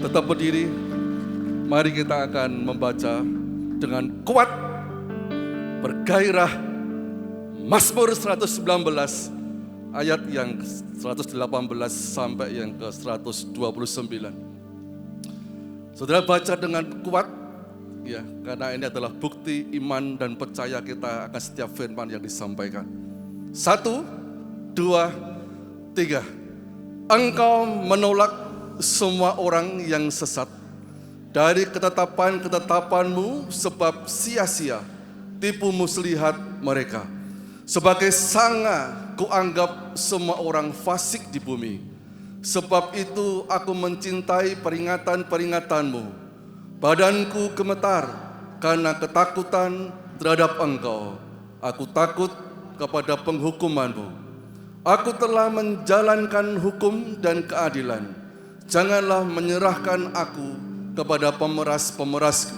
Tetap berdiri, mari kita akan membaca dengan kuat, bergairah, Mazmur 119 ayat yang 118 sampai yang ke 129. Saudara baca dengan kuat, ya, karena ini adalah bukti iman dan percaya kita akan setiap firman yang disampaikan. 1, 2, 3. Engkau menolak semua orang yang sesat dari ketetapan-ketetapanmu, sebab sia-sia tipu muslihat mereka. Sebagai sanga kuanggap semua orang fasik di bumi. Sebab itu aku mencintai peringatan-peringatanmu. Badanku gemetar karena ketakutan terhadap engkau. Aku takut kepada penghukumanmu. Aku telah menjalankan hukum dan keadilan. Janganlah menyerahkan aku kepada pemeras-pemerasku.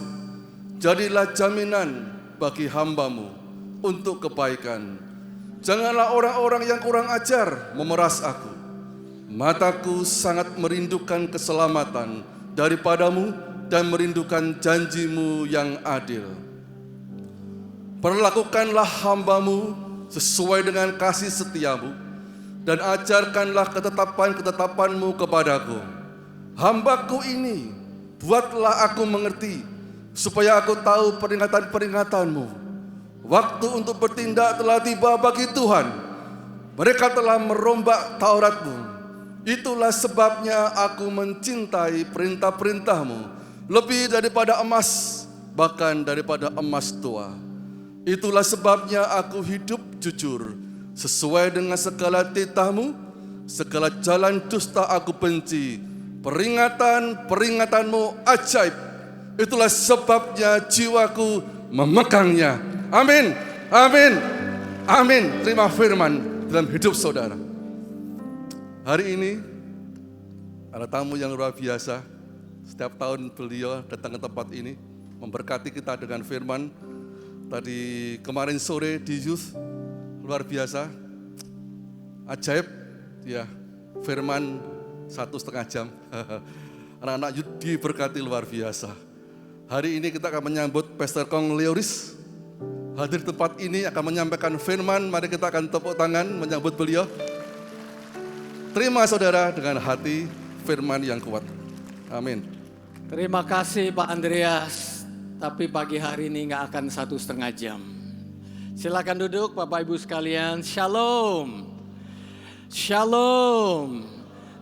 Jadilah jaminan bagi hambamu untuk kebaikan. Janganlah orang-orang yang kurang ajar memeras aku. Mataku sangat merindukan keselamatan daripadamu dan merindukan janjimu yang adil. Perlakukanlah hambamu sesuai dengan kasih setiamu dan ajarkanlah ketetapan-ketetapanmu kepadaku. Hambaku ini, buatlah aku mengerti, supaya aku tahu peringatan-peringatanmu. Waktu untuk bertindak telah tiba bagi Tuhan. Mereka telah merombak Tauratmu. Itulah sebabnya aku mencintai perintah-perintahmu lebih daripada emas, bahkan daripada emas tua. Itulah sebabnya aku hidup jujur, sesuai dengan segala titahmu. Segala jalan dusta aku benci. Peringatan-peringatanmu ajaib. Itulah sebabnya jiwaku memegangnya. Amin, amin, amin. Terima firman dalam hidup saudara. Hari ini ada tamu yang luar biasa. Setiap tahun beliau datang ke tempat ini memberkati kita dengan firman. Tadi kemarin sore di youth, luar biasa, ajaib, ya, firman 1,5 jam. Anak-anak youth diberkati luar biasa. Hari ini kita akan menyambut Pastor Kong Leoris. Hadir di tempat ini akan menyampaikan firman. Mari kita akan tepuk tangan menyambut beliau. Terima saudara dengan hati firman yang kuat. Amin. Terima kasih Pak Andreas. Tapi pagi hari ini nggak akan 1,5 jam. Silakan duduk Bapak Ibu sekalian. Shalom. Shalom.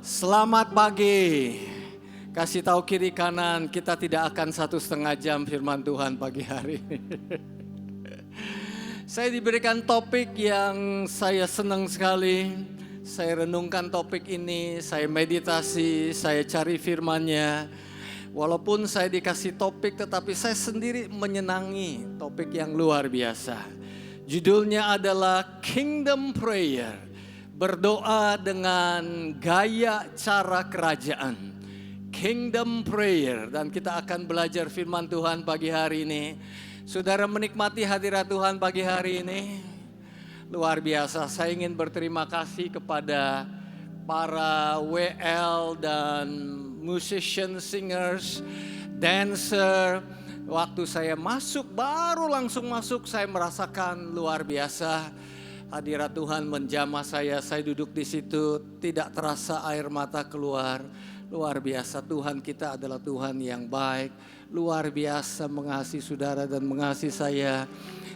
Selamat pagi. Kasih tahu kiri kanan, kita tidak akan 1,5 jam firman Tuhan pagi hari ini. Saya diberikan topik yang saya senang sekali. Saya renungkan topik ini, saya meditasi, saya cari firman-Nya. Walaupun saya dikasih topik, tetapi saya sendiri menyenangi topik yang luar biasa. Judulnya adalah Kingdom Prayer, berdoa dengan gaya cara kerajaan. Kingdom Prayer, dan kita akan belajar firman Tuhan pagi hari ini. Saudara menikmati hadirat Tuhan pagi hari ini? Luar biasa, saya ingin berterima kasih kepada para WL dan musician, singers, dancer. Waktu saya masuk, baru langsung masuk, saya merasakan luar biasa. Hadirat Tuhan menjamah saya duduk di situ, tidak terasa air mata keluar. Luar biasa, Tuhan kita adalah Tuhan yang baik. Luar biasa mengasihi saudara dan mengasihi saya.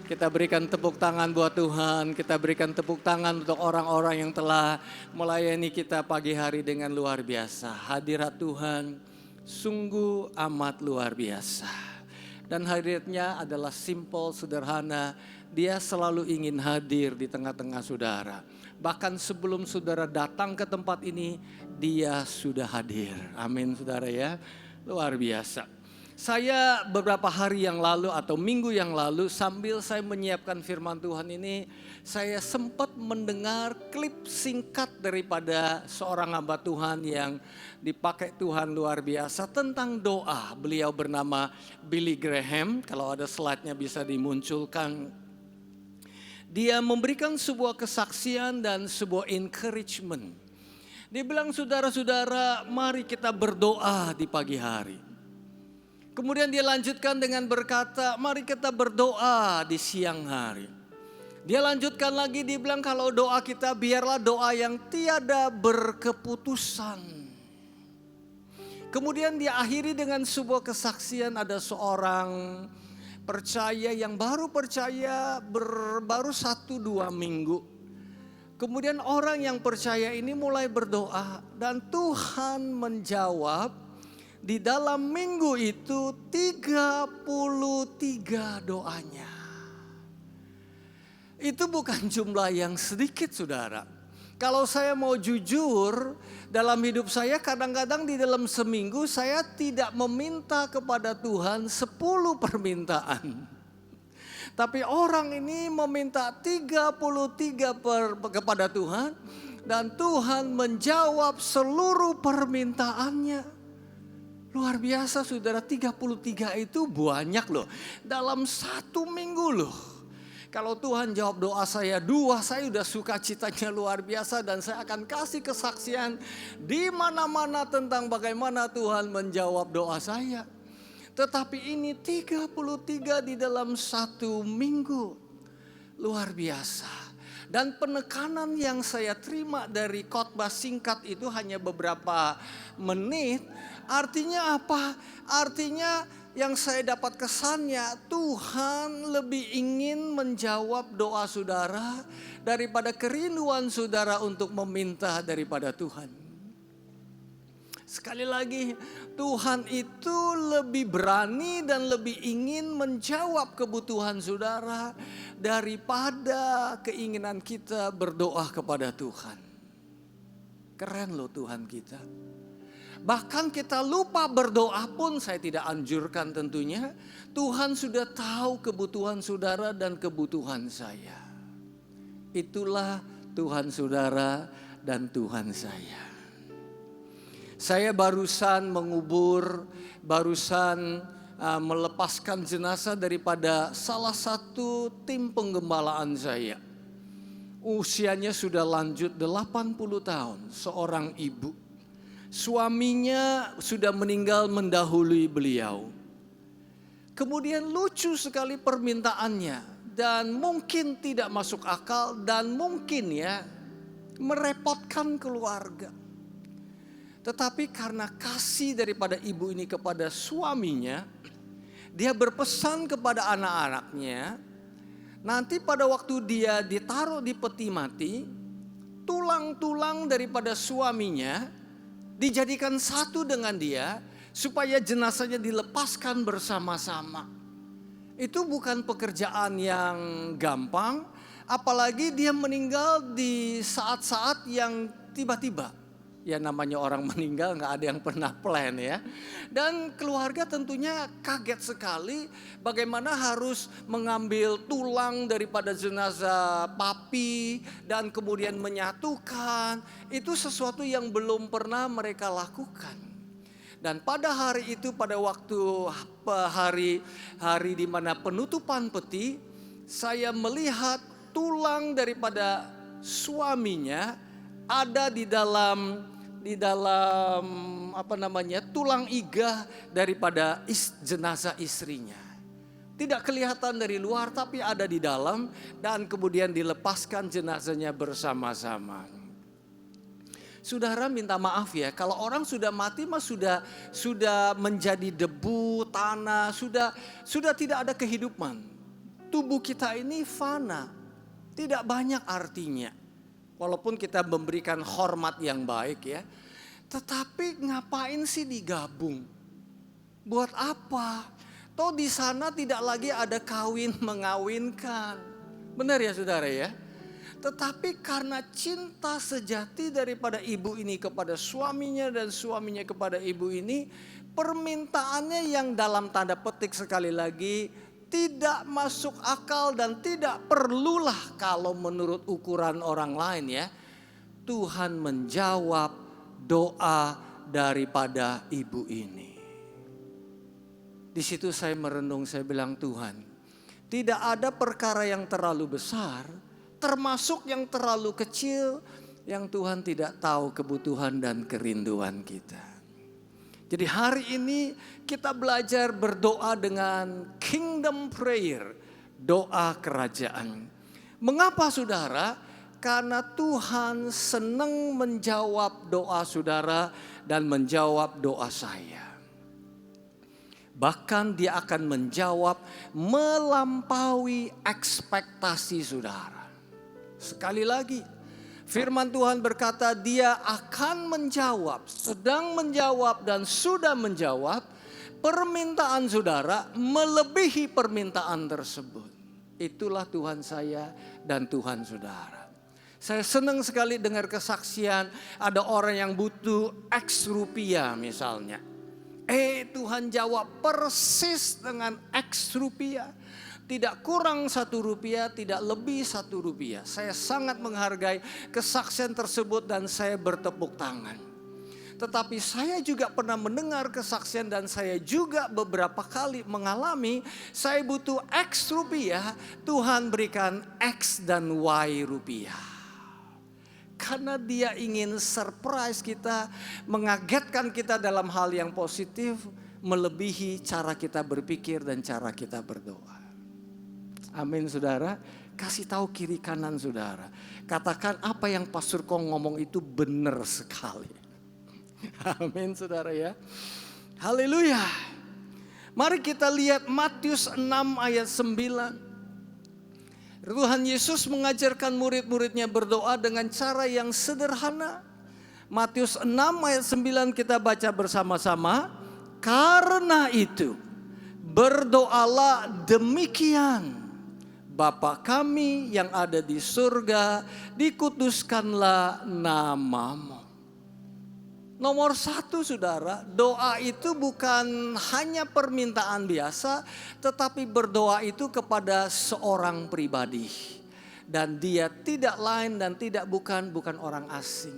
Kita berikan tepuk tangan buat Tuhan, kita berikan tepuk tangan untuk orang-orang yang telah melayani kita pagi hari dengan luar biasa. Hadirat Tuhan sungguh amat luar biasa. Dan hadiratnya adalah simple, sederhana. Dia selalu ingin hadir di tengah-tengah saudara. Bahkan sebelum saudara datang ke tempat ini, dia sudah hadir. Amin saudara ya, luar biasa. Saya beberapa hari yang lalu atau minggu yang lalu sambil saya menyiapkan firman Tuhan ini, saya sempat mendengar klip singkat daripada seorang hamba Tuhan yang dipakai Tuhan luar biasa tentang doa. Beliau bernama Billy Graham, kalau ada slide-nya bisa dimunculkan. Dia memberikan sebuah kesaksian dan sebuah encouragement. Dia bilang, saudara-saudara, mari kita berdoa di pagi hari. Kemudian dia lanjutkan dengan berkata, mari kita berdoa di siang hari. Dia lanjutkan lagi, dia bilang kalau doa kita biarlah doa yang tiada berkeputusan. Kemudian dia akhiri dengan sebuah kesaksian, ada seorang percaya yang baru percaya baru 1-2 minggu. Kemudian orang yang percaya ini mulai berdoa dan Tuhan menjawab di dalam minggu itu 33 doanya. Itu bukan jumlah yang sedikit, saudara. Kalau saya mau jujur, dalam hidup saya kadang-kadang di dalam seminggu saya tidak meminta kepada Tuhan 10 permintaan. Tapi orang ini meminta 33 kepada Tuhan dan Tuhan menjawab seluruh permintaannya. Luar biasa, saudara, 33 itu banyak loh. Dalam 1 minggu loh. Kalau Tuhan jawab doa saya 2, saya udah suka citanya luar biasa dan saya akan kasih kesaksian di mana-mana tentang bagaimana Tuhan menjawab doa saya. Tetapi ini 33 di dalam 1 minggu. Luar biasa. Dan penekanan yang saya terima dari khotbah singkat itu hanya beberapa menit. Artinya apa? Artinya yang saya dapat kesannya, Tuhan lebih ingin menjawab doa saudara daripada kerinduan saudara untuk meminta daripada Tuhan. Sekali lagi, Tuhan itu lebih berani dan lebih ingin menjawab kebutuhan saudara daripada keinginan kita berdoa kepada Tuhan. Keren loh Tuhan kita. Bahkan kita lupa berdoa pun saya tidak anjurkan tentunya. Tuhan sudah tahu kebutuhan saudara dan kebutuhan saya. Itulah Tuhan saudara dan Tuhan saya. Saya barusan mengubur, melepaskan jenazah daripada salah satu tim penggembalaan saya. Usianya sudah lanjut 80 tahun, seorang ibu. Suaminya sudah meninggal mendahului beliau. Kemudian lucu sekali permintaannya dan mungkin tidak masuk akal dan mungkin merepotkan keluarga. Tetapi karena kasih daripada ibu ini kepada suaminya, dia berpesan kepada anak-anaknya, nanti pada waktu dia ditaruh di peti mati, tulang-tulang daripada suaminya dijadikan satu dengan dia, supaya jenazahnya dilepaskan bersama-sama. Itu bukan pekerjaan yang gampang, apalagi dia meninggal di saat-saat yang tiba-tiba. Ya namanya orang meninggal gak ada yang pernah plan ya. Dan keluarga tentunya kaget sekali bagaimana harus mengambil tulang daripada jenazah papi dan kemudian menyatukan. Itu sesuatu yang belum pernah mereka lakukan. Dan pada hari itu, pada waktu hari di mana penutupan peti, saya melihat tulang daripada suaminya ada di dalam tulang iga daripada jenazah istrinya. Tidak kelihatan dari luar tapi ada di dalam dan kemudian dilepaskan jenazahnya bersama-sama. Saudara minta maaf ya, kalau orang sudah mati mah sudah menjadi debu, tanah, sudah tidak ada kehidupan. Tubuh kita ini fana, tidak banyak artinya. Walaupun kita memberikan hormat yang baik ya. Tetapi ngapain sih digabung? Buat apa? Toh di sana tidak lagi ada kawin mengawinkan. Benar ya saudara ya? Tetapi karena cinta sejati daripada ibu ini kepada suaminya dan suaminya kepada ibu ini, permintaannya yang dalam tanda petik sekali lagi tidak masuk akal dan tidak perlulah kalau menurut ukuran orang lain ya. Tuhan menjawab doa daripada ibu ini. Di situ saya merenung, saya bilang Tuhan, tidak ada perkara yang terlalu besar, termasuk yang terlalu kecil, yang Tuhan tidak tahu kebutuhan dan kerinduan kita. Jadi hari ini kita belajar berdoa dengan kingdom prayer, doa kerajaan. Mengapa saudara? Karena Tuhan senang menjawab doa saudara dan menjawab doa saya. Bahkan dia akan menjawab melampaui ekspektasi saudara. Sekali lagi, firman Tuhan berkata dia akan menjawab, sedang menjawab dan sudah menjawab permintaan saudara melebihi permintaan tersebut. Itulah Tuhan saya dan Tuhan saudara. Saya senang sekali dengar kesaksian ada orang yang butuh X rupiah misalnya. Tuhan jawab persis dengan X rupiah. Tidak kurang 1 rupiah, tidak lebih 1 rupiah. Saya sangat menghargai kesaksian tersebut dan saya bertepuk tangan. Tetapi saya juga pernah mendengar kesaksian dan saya juga beberapa kali mengalami saya butuh X rupiah, Tuhan berikan X dan Y rupiah. Karena dia ingin surprise kita, mengagetkan kita dalam hal yang positif, melebihi cara kita berpikir dan cara kita berdoa. Amin saudara, kasih tahu kiri kanan saudara. Katakan apa yang Pastor Kong ngomong itu benar sekali. Amin saudara ya. Haleluya. Mari kita lihat Matius 6 ayat 9. Tuhan Yesus mengajarkan murid-muridnya berdoa dengan cara yang sederhana. Matius 6 ayat 9 kita baca bersama-sama. Karena itu berdoalah demikian. Bapa kami yang ada di surga, dikuduskanlah namamu. Nomor 1 saudara, doa itu bukan hanya permintaan biasa, tetapi berdoa itu kepada seorang pribadi. Dan dia tidak lain dan tidak bukan orang asing.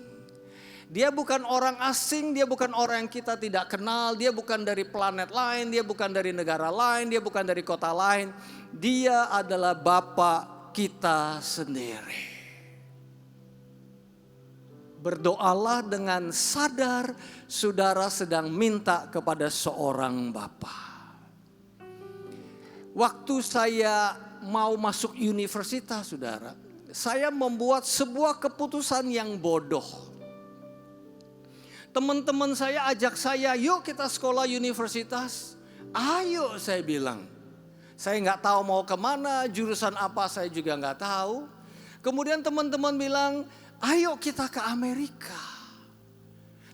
Dia bukan orang asing, dia bukan orang yang kita tidak kenal, dia bukan dari planet lain, dia bukan dari negara lain, dia bukan dari kota lain. Dia adalah Bapa kita sendiri. Berdoalah dengan sadar saudara sedang minta kepada seorang Bapa. Waktu saya mau masuk universitas saudara, saya membuat sebuah keputusan yang bodoh. Teman-teman saya ajak saya, yuk kita sekolah universitas. Ayo saya bilang. Saya nggak tahu mau kemana, jurusan apa saya juga nggak tahu. Kemudian teman-teman bilang, ayo kita ke Amerika.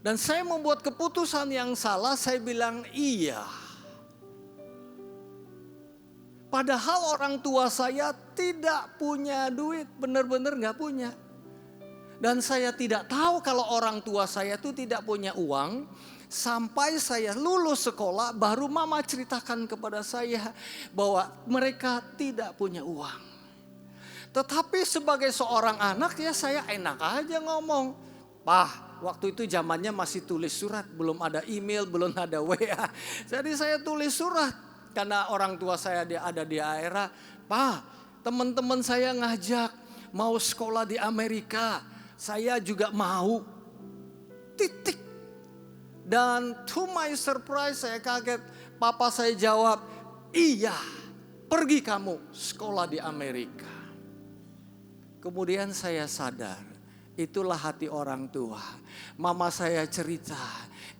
Dan saya membuat keputusan yang salah, saya bilang iya. Padahal orang tua saya tidak punya duit, benar-benar gak punya. Dan saya tidak tahu kalau orang tua saya itu tidak punya uang. Sampai saya lulus sekolah, baru mama ceritakan kepada saya bahwa mereka tidak punya uang. Tetapi sebagai seorang anak ya saya enak aja ngomong. Waktu itu zamannya masih tulis surat, belum ada email, belum ada WA. Jadi saya tulis surat karena orang tua saya ada di daerah. Teman-teman saya ngajak mau sekolah di Amerika. Saya juga mau. Titik. Dan to my surprise saya kaget. Papa saya jawab, iya, pergi kamu sekolah di Amerika. Kemudian saya sadar, itulah hati orang tua. Mama saya cerita,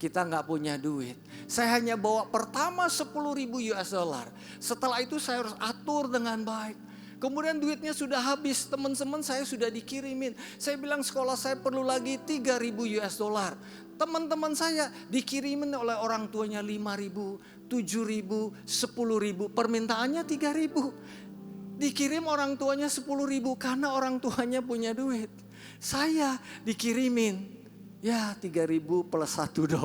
kita gak punya duit. Saya hanya bawa pertama 10.000 US dollar. Setelah itu saya harus atur dengan baik. Kemudian duitnya sudah habis, teman-teman saya sudah dikirimin. Saya bilang sekolah saya perlu lagi 3.000 US dollar. Teman-teman saya dikirimin oleh orang tuanya 5.000, 7.000, 10.000. Permintaannya 3.000. Dikirim orang tuanya 10.000 karena orang tuanya punya duit. Saya dikirimin ya 3.000 plus $1.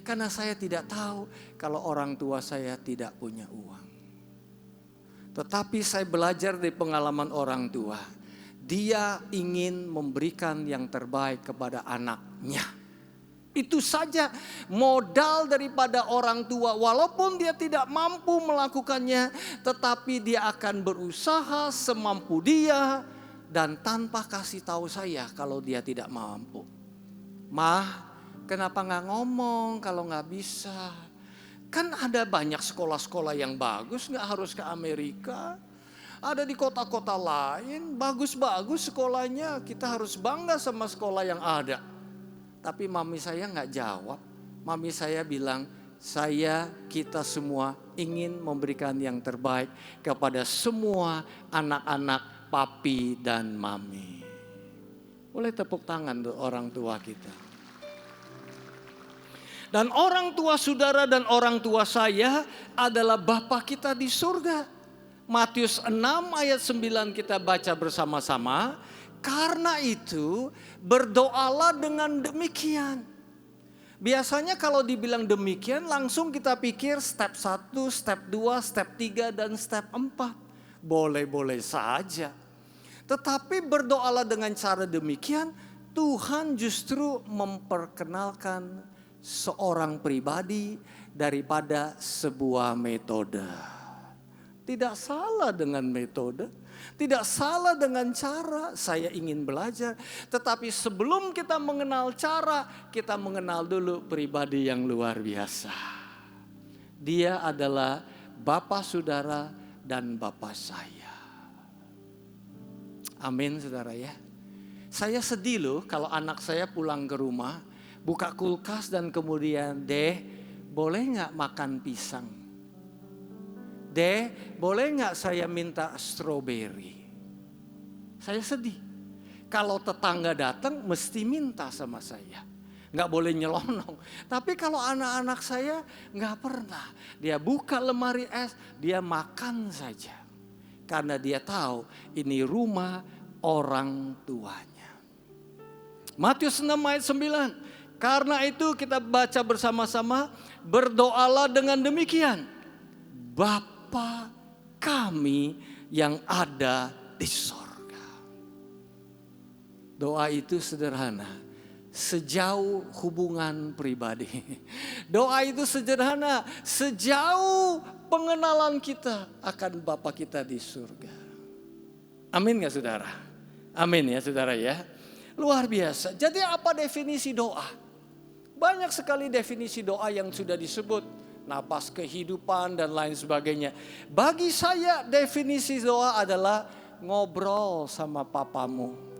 Karena saya tidak tahu kalau orang tua saya tidak punya uang. Tetapi saya belajar dari pengalaman orang tua. Dia ingin memberikan yang terbaik kepada anaknya. Itu saja modal daripada orang tua. Walaupun dia tidak mampu melakukannya, tetapi dia akan berusaha semampu dia dan tanpa kasih tahu saya kalau dia tidak mampu. Mah, kenapa nggak ngomong kalau nggak bisa? Kan ada banyak sekolah-sekolah yang bagus, nggak harus ke Amerika. Ada di kota-kota lain, bagus-bagus sekolahnya. Kita harus bangga sama sekolah yang ada. Tapi mami saya nggak jawab. Mami saya bilang, kita semua ingin memberikan yang terbaik kepada semua anak-anak papi dan mami. Boleh tepuk tangan tuh orang tua kita. Dan orang tua saudara dan orang tua saya adalah Bapa kita di surga. Matius 6 ayat 9 kita baca bersama-sama. Karena itu berdoalah dengan demikian. Biasanya kalau dibilang demikian langsung kita pikir step 1, step 2, step 3 dan step 4. Boleh-boleh saja. Tetapi berdoalah dengan cara demikian, Tuhan justru memperkenalkan seorang pribadi daripada sebuah metode. Tidak salah dengan metode, tidak salah dengan cara. Saya ingin belajar, tetapi sebelum kita mengenal cara, kita mengenal dulu pribadi yang luar biasa. Dia adalah Bapa saudara dan Bapa saya. Amin saudara ya. Saya sedih loh kalau anak saya pulang ke rumah, buka kulkas dan kemudian, "Deh, boleh gak makan pisang? Deh, boleh gak saya minta stroberi?" Saya sedih. Kalau tetangga datang mesti minta sama saya. Gak boleh nyelonong. Tapi kalau anak-anak saya gak pernah. Dia buka lemari es, dia makan saja. Karena dia tahu ini rumah orang tuanya. Matius 6 ayat 9. Karena itu kita baca bersama-sama. Berdoalah dengan demikian. Bapa kami yang ada di sorga. Doa itu sederhana. Sejauh hubungan pribadi. Doa itu sederhana. Sejauh pengenalan kita akan Bapa kita di surga. Amin gak saudara? Amin ya saudara ya. Luar biasa. Jadi apa definisi doa? Banyak sekali definisi doa yang sudah disebut. Napas kehidupan dan lain sebagainya. Bagi saya definisi doa adalah ngobrol sama papamu.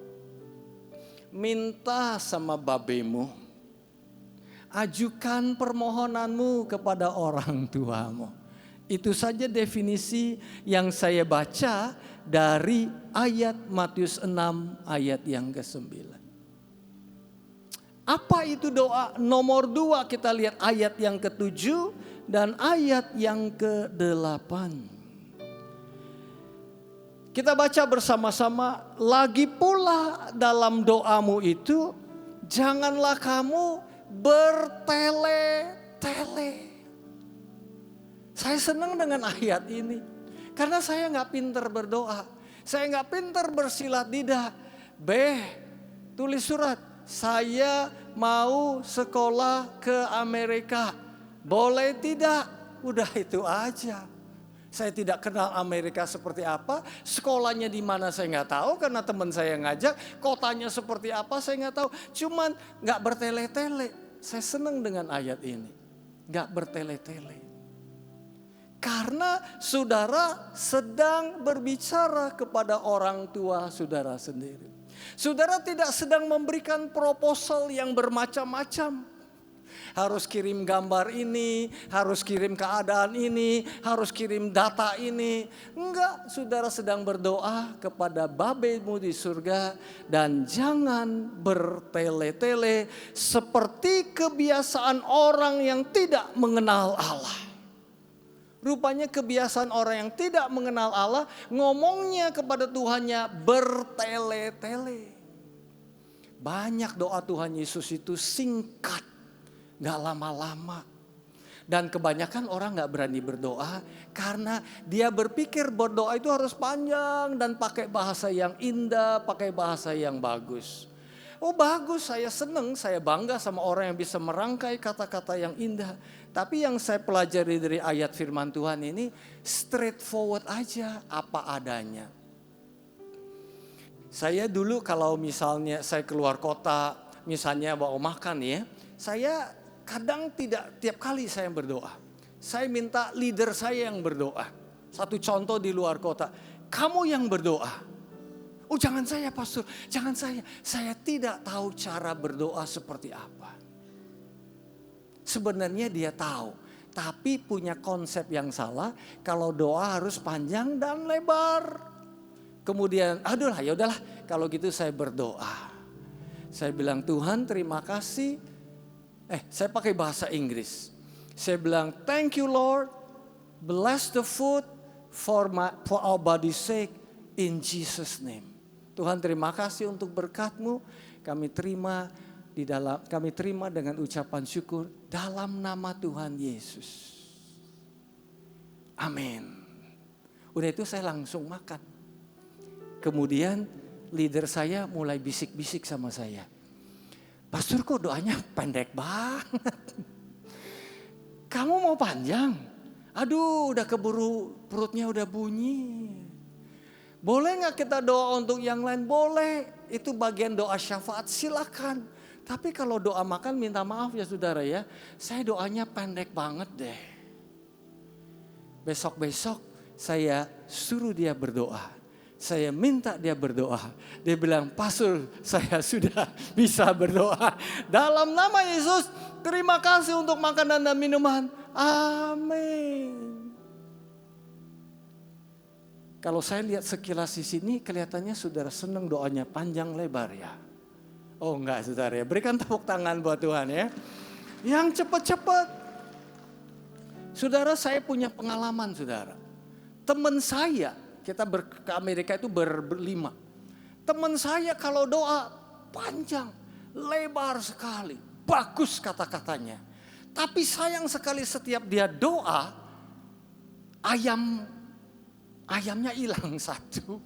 Minta sama babemu. Ajukan permohonanmu kepada orang tuamu. Itu saja definisi yang saya baca dari ayat Matius 6 ayat yang ke-9. Apa itu doa? Nomor 2 kita lihat ayat yang ke-7 dan ayat yang ke-8. Kita baca bersama-sama. Lagi pula dalam doamu itu janganlah kamu bertele-tele. Saya senang dengan ayat ini. Karena saya gak pinter berdoa. Saya gak pinter bersilat lidah. Tulis surat. Saya mau sekolah ke Amerika. Boleh tidak? Udah itu aja. Saya tidak kenal Amerika seperti apa. Sekolahnya di mana saya nggak tahu karena teman saya ngajak. Kotanya seperti apa saya nggak tahu. Cuman nggak bertele-tele. Saya senang dengan ayat ini. Nggak bertele-tele. Karena saudara sedang berbicara kepada orang tua saudara sendiri. Saudara tidak sedang memberikan proposal yang bermacam-macam. Harus kirim gambar ini, harus kirim keadaan ini, harus kirim data ini. Enggak, saudara sedang berdoa kepada Babemu di surga. Dan jangan bertele-tele seperti kebiasaan orang yang tidak mengenal Allah. Rupanya kebiasaan orang yang tidak mengenal Allah ngomongnya kepada Tuhannya bertele-tele. Banyak doa Tuhan Yesus itu singkat, gak lama-lama. Dan kebanyakan orang gak berani berdoa karena dia berpikir berdoa itu harus panjang dan pakai bahasa yang indah, pakai bahasa yang bagus. Oh bagus, saya senang, saya bangga sama orang yang bisa merangkai kata-kata yang indah. Tapi yang saya pelajari dari ayat firman Tuhan ini straightforward aja, apa adanya. Saya dulu kalau misalnya saya keluar kota, misalnya mau makan ya, saya kadang tidak tiap kali saya berdoa. Saya minta leader saya yang berdoa. Satu contoh di luar kota, kamu yang berdoa. Oh jangan saya pastor, jangan saya. Saya tidak tahu cara berdoa seperti apa. Sebenarnya dia tahu, tapi punya konsep yang salah. Kalau doa harus panjang dan lebar. Kemudian, aduh lah, ya udahlah. Kalau gitu saya berdoa. Saya bilang Tuhan terima kasih. Saya pakai bahasa Inggris. Saya bilang thank you Lord, bless the food for our body's sake in Jesus name. Tuhan terima kasih untuk berkat-Mu. Kami terima dengan ucapan syukur dalam nama Tuhan Yesus. Amin. Udah itu saya langsung makan. Kemudian leader saya mulai bisik-bisik sama saya. Pastor kok doanya pendek banget. Kamu mau panjang? Aduh udah keburu perutnya udah bunyi. Boleh gak kita doa untuk yang lain? Boleh. Itu bagian doa syafaat, silakan. Tapi kalau doa makan minta maaf ya saudara ya. Saya doanya pendek banget deh. Besok-besok saya suruh dia berdoa. Saya minta dia berdoa. Dia bilang, pastor saya sudah bisa berdoa. Dalam nama Yesus, terima kasih untuk makanan dan minuman. Amin. Kalau saya lihat sekilas di sini, kelihatannya saudara senang doanya panjang lebar ya. Oh enggak saudara ya, berikan tepuk tangan buat Tuhan ya. Yang cepat-cepat. Saudara saya punya pengalaman saudara. Teman saya, kita ke Amerika itu berlima. Teman saya kalau doa panjang, lebar sekali. Bagus kata-katanya. Tapi sayang sekali setiap dia doa, ayamnya hilang satu.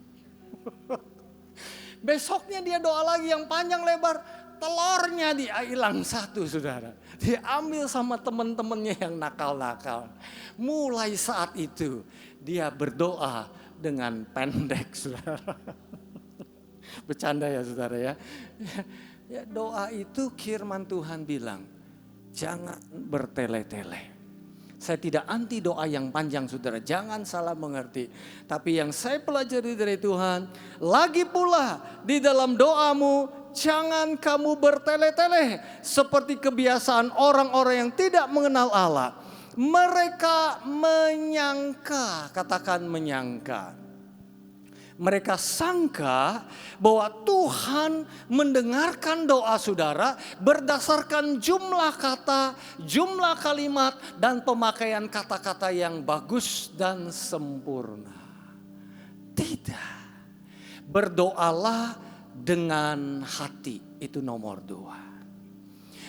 Besoknya dia doa lagi yang panjang lebar, telurnya dia hilang satu saudara. Diambil sama teman-temannya yang nakal-nakal. Mulai saat itu dia berdoa dengan pendek saudara. Bercanda ya saudara ya. Ya doa itu firman Tuhan bilang, jangan bertele-tele. Saya tidak anti doa yang panjang saudara, jangan salah mengerti. Tapi yang saya pelajari dari Tuhan, lagi pula di dalam doamu jangan kamu bertele-tele seperti kebiasaan orang-orang yang tidak mengenal Allah. Mereka menyangka, katakan menyangka. Mereka sangka bahwa Tuhan mendengarkan doa saudara berdasarkan jumlah kata, jumlah kalimat, dan pemakaian kata-kata yang bagus dan sempurna. Tidak. Berdoalah dengan hati, itu nomor 2.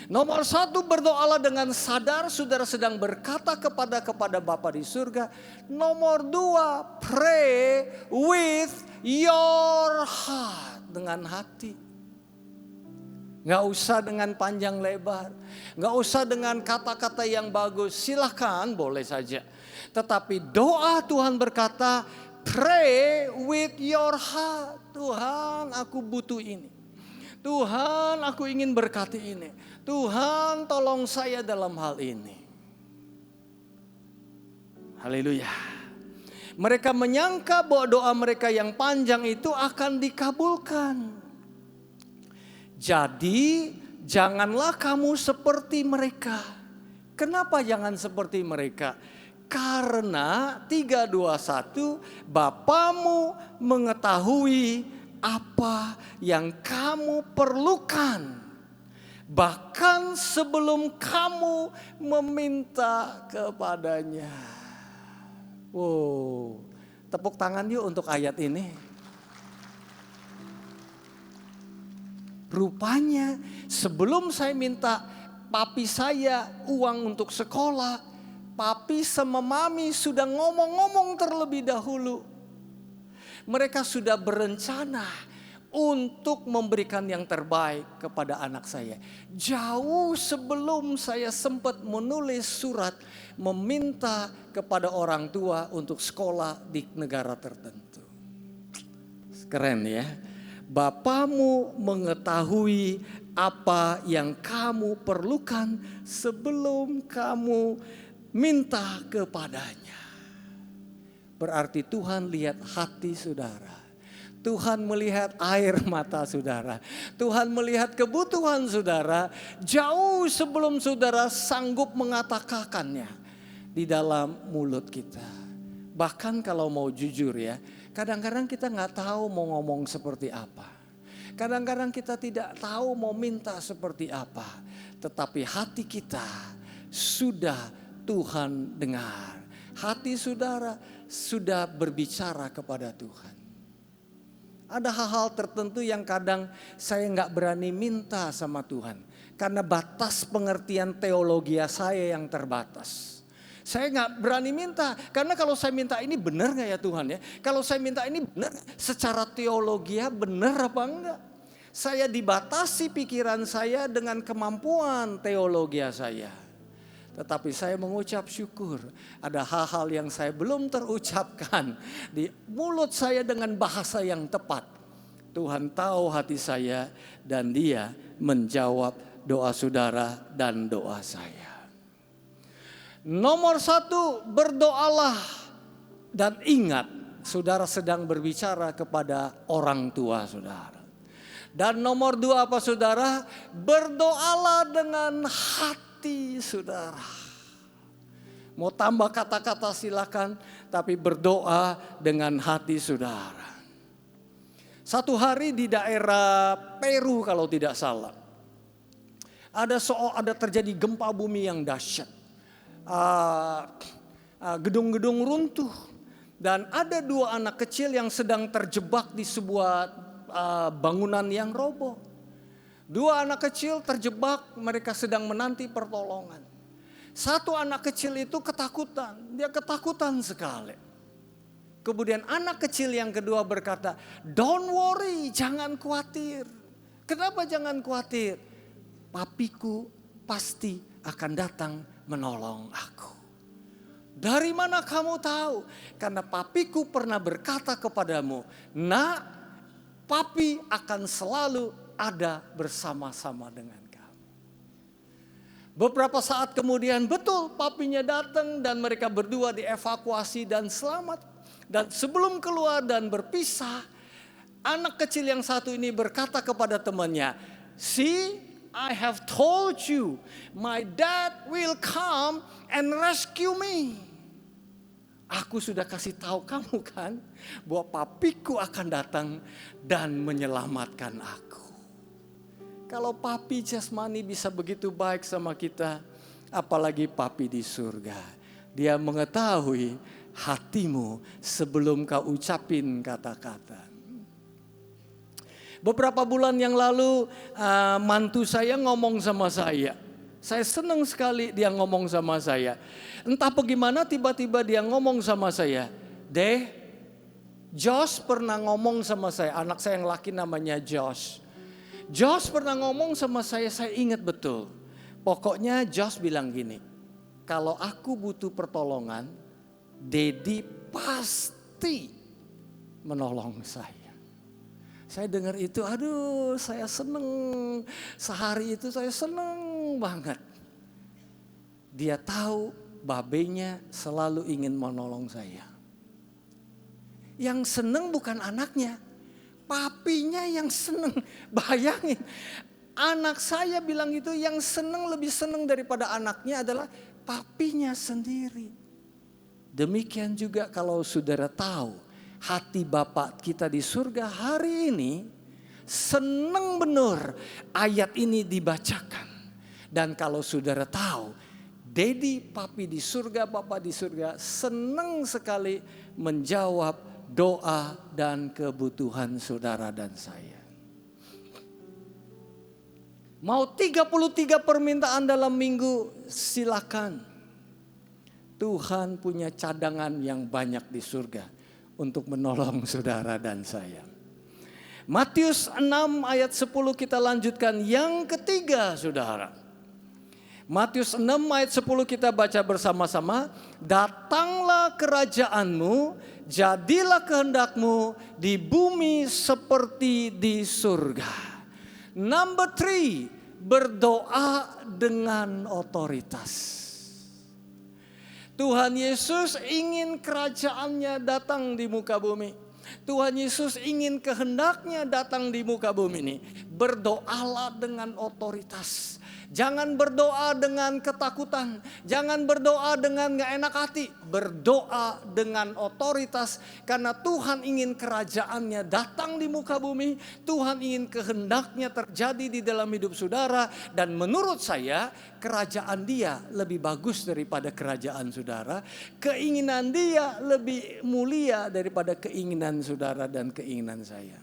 Nomor 1, berdoalah dengan sadar saudara sedang berkata kepada Bapa di surga. Nomor 2, pray with your heart, dengan hati. Gak usah dengan panjang lebar, gak usah dengan kata-kata yang bagus, silahkan boleh saja. Tetapi doa Tuhan berkata, pray with your heart. Tuhan aku butuh ini. Tuhan aku ingin berkati ini. Tuhan tolong saya dalam hal ini. Haleluya. Mereka menyangka bahwa doa mereka yang panjang itu akan dikabulkan. Jadi janganlah kamu seperti mereka. Kenapa jangan seperti mereka? Karena 3, 2, 1 Bapamu mengetahui apa yang kamu perlukan. Bahkan sebelum kamu meminta kepadanya. Wow, tepuk tangan yuk untuk ayat ini. Rupanya sebelum saya minta papi saya uang untuk sekolah, papi sama mami sudah ngomong-ngomong terlebih dahulu. Mereka sudah berencana untuk memberikan yang terbaik kepada anak saya. Jauh sebelum saya sempat menulis surat meminta kepada orang tua untuk sekolah di negara tertentu. Keren ya. Bapamu mengetahui apa yang kamu perlukan sebelum kamu minta kepadanya. Berarti Tuhan lihat hati saudara. Tuhan melihat air mata saudara. Tuhan melihat kebutuhan saudara jauh sebelum saudara sanggup mengatakannya di dalam mulut kita. Bahkan kalau mau jujur ya, kadang-kadang kita nggak tahu mau ngomong seperti apa. Kadang-kadang kita tidak tahu mau minta seperti apa. Tetapi hati kita sudah Tuhan dengar. Hati saudara sudah berbicara kepada Tuhan. Ada hal-hal tertentu yang kadang saya nggak berani minta sama Tuhan. Karena batas pengertian teologi saya yang terbatas. Saya nggak berani minta. Karena kalau saya minta ini benar nggak ya Tuhan ya? Kalau saya minta ini benar secara teologi benar apa enggak? Saya dibatasi pikiran saya dengan kemampuan teologi saya. Tetapi saya mengucap syukur ada hal-hal yang saya belum terucapkan di mulut saya dengan bahasa yang tepat. Tuhan tahu hati saya dan Dia menjawab doa saudara dan doa saya. Nomor 1, berdoalah dan ingat saudara sedang berbicara kepada orang tua saudara. Dan nomor 2 apa saudara? Berdoalah dengan hati saudara. Mau tambah kata-kata silakan, tapi berdoa dengan hati saudara. Satu hari di daerah Peru kalau tidak salah, ada terjadi gempa bumi yang dahsyat. Gedung-gedung runtuh dan ada 2 anak kecil yang sedang terjebak di sebuah bangunan yang roboh. 2 anak kecil terjebak, mereka sedang menanti pertolongan. 1 anak kecil itu ketakutan, dia ketakutan sekali. Kemudian anak kecil yang kedua berkata, "Don't worry, jangan khawatir." Kenapa jangan khawatir? Papiku pasti akan datang menolong aku. Dari mana kamu tahu? Karena papiku pernah berkata kepadamu, "Nak, papi akan selalu ada bersama-sama dengan kamu." Beberapa saat kemudian betul papinya datang dan mereka berdua dievakuasi dan selamat. Dan sebelum keluar dan berpisah, anak kecil yang satu ini berkata kepada temannya, "See, I have told you, my dad will come and rescue me." Aku sudah kasih tahu kamu kan, bahwa papiku akan datang dan menyelamatkan aku. Kalau papi jasmani bisa begitu baik sama kita, apalagi papi di surga. Dia mengetahui hatimu sebelum kau ucapin kata-kata. Beberapa bulan yang lalu mantu saya ngomong sama saya. Saya senang sekali dia ngomong sama saya. Entah bagaimana tiba-tiba dia ngomong sama saya. "Deh, Josh pernah ngomong sama saya." Anak saya yang laki namanya Josh. Josh pernah ngomong sama saya ingat betul. Pokoknya Josh bilang gini, "Kalau aku butuh pertolongan, Dedi pasti menolong saya." Saya dengar itu, aduh saya seneng. Sehari itu saya seneng banget. Dia tahu babenya selalu ingin menolong saya. Yang seneng bukan anaknya, papinya yang seneng. Bayangin, anak saya bilang itu yang seneng, lebih seneng daripada anaknya adalah papinya sendiri. Demikian juga kalau saudara tahu hati Bapa kita di surga hari ini senang benar ayat ini dibacakan. Dan kalau saudara tahu Dedi papi di surga, Bapa di surga senang sekali menjawab doa dan kebutuhan saudara dan saya. Mau 33 permintaan dalam minggu, silakan. Tuhan punya cadangan yang banyak di surga untuk menolong saudara dan saya. Matius 6 ayat 10 kita lanjutkan. Yang ketiga saudara, Matius 6 ayat 10 kita baca bersama-sama. Datanglah kerajaanmu, jadilah kehendakmu di bumi seperti di surga. Number 3, berdoa dengan otoritas. Tuhan Yesus ingin kerajaannya datang di muka bumi. Tuhan Yesus ingin kehendaknya datang di muka bumi ini. Berdoalah dengan otoritas. Jangan berdoa dengan ketakutan. Jangan berdoa dengan gak enak hati. Berdoa dengan otoritas. Karena Tuhan ingin kerajaannya datang di muka bumi. Tuhan ingin kehendaknya terjadi di dalam hidup saudara. Dan menurut saya kerajaan Dia lebih bagus daripada kerajaan saudara. Keinginan Dia lebih mulia daripada keinginan saudara dan keinginan saya.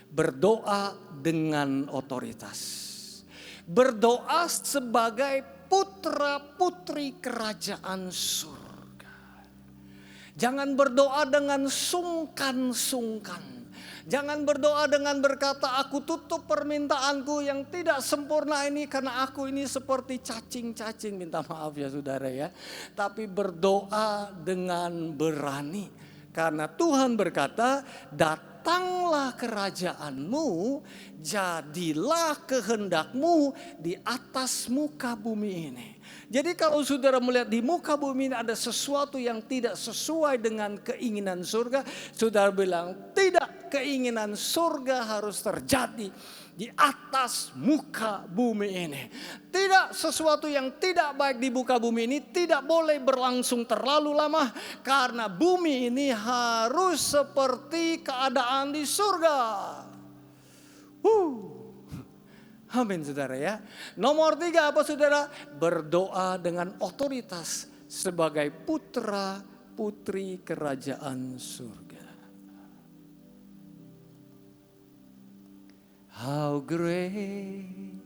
Berdoa dengan otoritas. Berdoa sebagai putra putri kerajaan surga. Jangan berdoa dengan sungkan-sungkan. Jangan berdoa dengan berkata, aku tutup permintaanku yang tidak sempurna ini karena aku ini seperti cacing-cacing. Minta maaf ya saudara ya. Tapi berdoa dengan berani. Karena Tuhan berkata, datanglah kerajaanmu, jadilah kehendakmu di atas muka bumi ini. Jadi kalau saudara melihat di muka bumi ini ada sesuatu yang tidak sesuai dengan keinginan surga, saudara bilang, tidak, keinginan surga harus terjadi di atas muka bumi ini. Tidak, sesuatu yang tidak baik di muka bumi ini tidak boleh berlangsung terlalu lama. Karena bumi ini harus seperti keadaan di surga. Amin saudara ya. Nomor 3 apa saudara? Berdoa dengan otoritas sebagai putra putri kerajaan surga. How great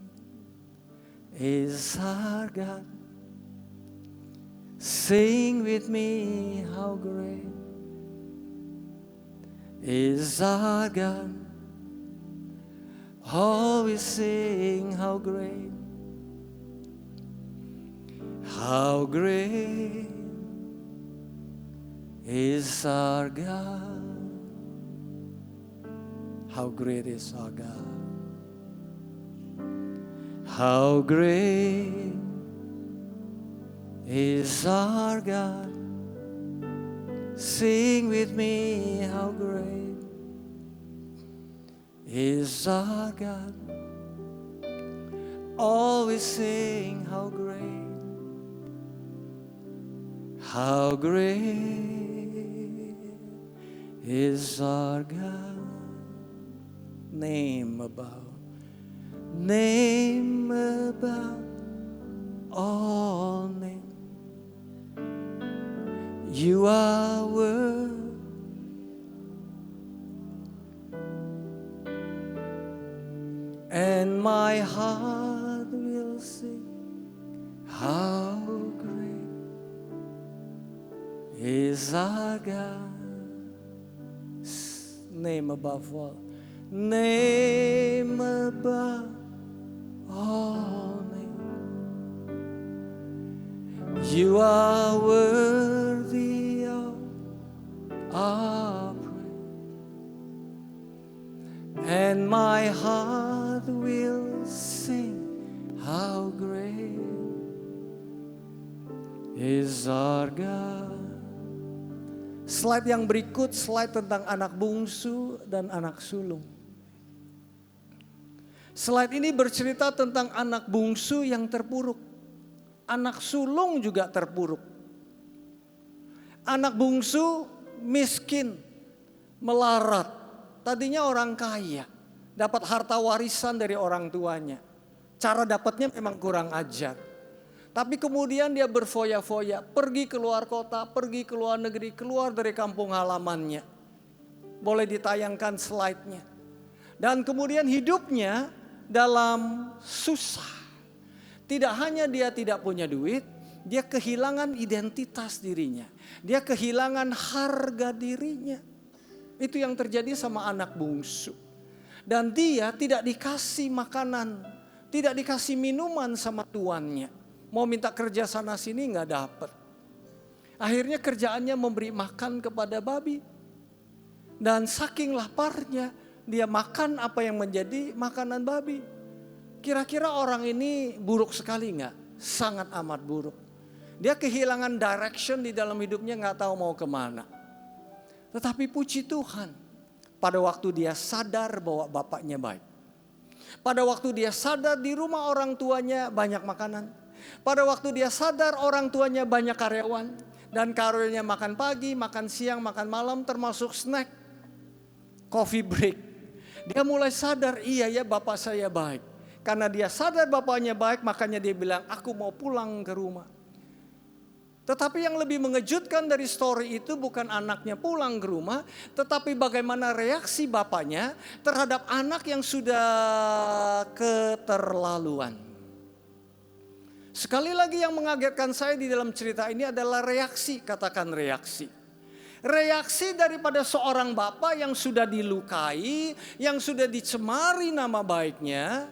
is our God. Sing with me, how great is our God. Always sing, how great is our God. How great is our God. How great is our God. Sing with me, how great is our God. Always sing, how great is our God. Name above all names. You are worthy. And my heart will sing, how great is our God. Name above all. Name above all names. You are worthy of our praise. And my heart will sing, how great is our God. Slide yang berikut, slide tentang anak bungsu dan anak sulung. Slide ini bercerita tentang anak bungsu yang terpuruk. Anak sulung juga terpuruk. Anak bungsu miskin, melarat. Tadinya orang kaya, dapat harta warisan dari orang tuanya. Cara dapatnya memang kurang ajar. Tapi kemudian dia berfoya-foya, pergi ke luar kota, pergi ke luar negeri, keluar dari kampung halamannya. Boleh ditayangkan slide-nya. Dan kemudian hidupnya dalam susah. Tidak hanya dia tidak punya duit, dia kehilangan identitas dirinya. Dia kehilangan harga dirinya. Itu yang terjadi sama anak bungsu. Dan dia tidak dikasih makanan, tidak dikasih minuman sama tuannya. Mau minta kerja sana sini nggak dapet. Akhirnya kerjaannya memberi makan kepada babi. Dan saking laparnya dia makan apa yang menjadi makanan babi. Kira-kira orang ini buruk sekali nggak? Sangat amat buruk. Dia kehilangan direction di dalam hidupnya, nggak tahu mau kemana. Tetapi puji Tuhan, pada waktu dia sadar bahwa bapaknya baik. Pada waktu dia sadar di rumah orang tuanya banyak makanan. Pada waktu dia sadar orang tuanya banyak karyawan. Dan karyawannya makan pagi, makan siang, makan malam termasuk snack. Coffee break. Dia mulai sadar, iya ya bapak saya baik. Karena dia sadar bapaknya baik, makanya dia bilang, aku mau pulang ke rumah. Tetapi yang lebih mengejutkan dari story itu bukan anaknya pulang ke rumah, tetapi bagaimana reaksi bapaknya terhadap anak yang sudah keterlaluan. Sekali lagi yang mengagetkan saya di dalam cerita ini adalah reaksi, katakan reaksi. Reaksi daripada seorang bapak yang sudah dilukai, yang sudah dicemari nama baiknya,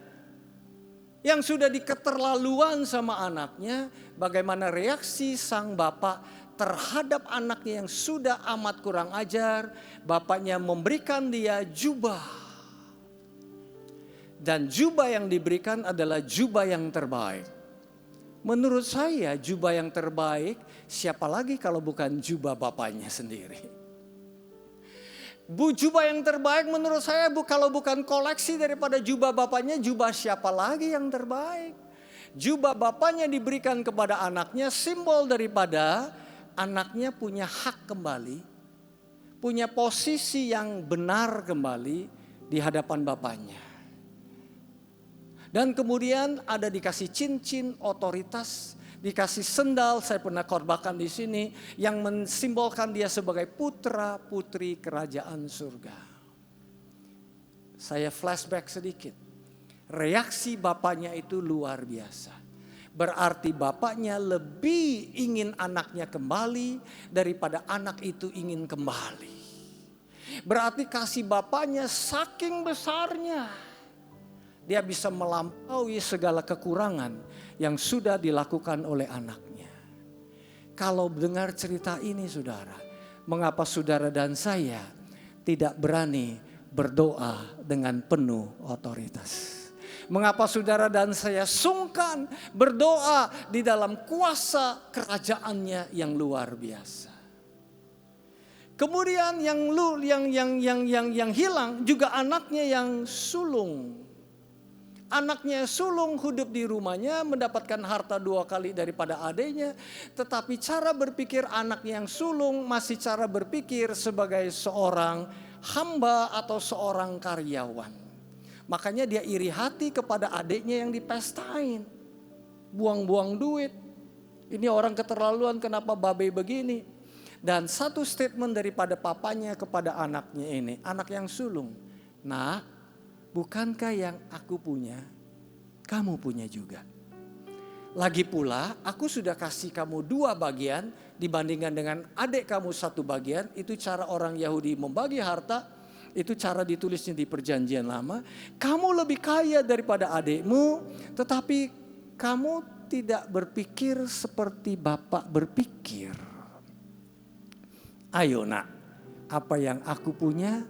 yang sudah diketerlaluan sama anaknya, bagaimana reaksi sang bapak terhadap anaknya yang sudah amat kurang ajar. Bapaknya memberikan dia jubah. Dan jubah yang diberikan adalah jubah yang terbaik. Menurut saya jubah yang terbaik siapa lagi kalau bukan jubah bapaknya sendiri. Jubah yang terbaik menurut saya kalau bukan koleksi daripada jubah bapaknya, jubah siapa lagi yang terbaik. Jubah bapaknya diberikan kepada anaknya, simbol daripada anaknya punya hak kembali, punya posisi yang benar kembali di hadapan bapaknya. Dan kemudian ada dikasih cincin otoritas, dikasih sendal, saya pernah korbakan di sini, yang mensimbolkan dia sebagai putra putri kerajaan surga. Saya flashback sedikit. Reaksi bapaknya itu luar biasa. Berarti bapaknya lebih ingin anaknya kembali daripada anak itu ingin kembali. Berarti kasih bapaknya saking besarnya. Dia bisa melampaui segala kekurangan yang sudah dilakukan oleh anaknya. Kalau dengar cerita ini saudara, mengapa saudara dan saya tidak berani berdoa dengan penuh otoritas? Mengapa saudara dan saya sungkan berdoa di dalam kuasa kerajaannya yang luar biasa? Kemudian yang hilang juga anaknya yang sulung. Anaknya sulung hidup di rumahnya, mendapatkan harta 2 kali daripada adiknya. Tetapi cara berpikir anak yang sulung masih cara berpikir sebagai seorang hamba atau seorang karyawan. Makanya dia iri hati kepada adiknya yang dipestain. Buang-buang duit. Ini orang keterlaluan, kenapa babe begini. Dan satu statement daripada papanya kepada anaknya ini, anak yang sulung. Nah, bukankah yang aku punya, kamu punya juga. Lagi pula, aku sudah kasih kamu 2 bagian dibandingkan dengan adik kamu 1 bagian. Itu cara orang Yahudi membagi harta. Itu cara ditulisnya di perjanjian lama. Kamu lebih kaya daripada adikmu, tetapi kamu tidak berpikir seperti bapak berpikir. Ayo nak, apa yang aku punya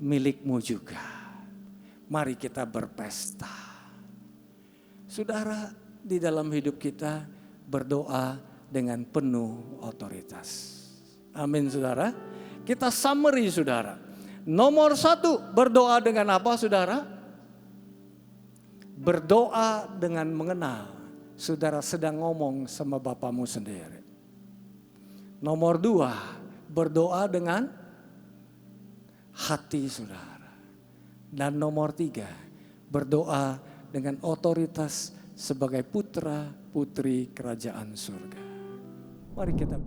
milikmu juga. Mari kita berpesta. Saudara, di dalam hidup kita berdoa dengan penuh otoritas. Amin saudara. Kita summary saudara. Nomor 1, berdoa dengan apa saudara? Berdoa dengan mengenal. Saudara sedang ngomong sama bapamu sendiri. Nomor 2, berdoa dengan hati saudara. Dan nomor 3, berdoa dengan otoritas sebagai putra putri kerajaan surga. Mari kita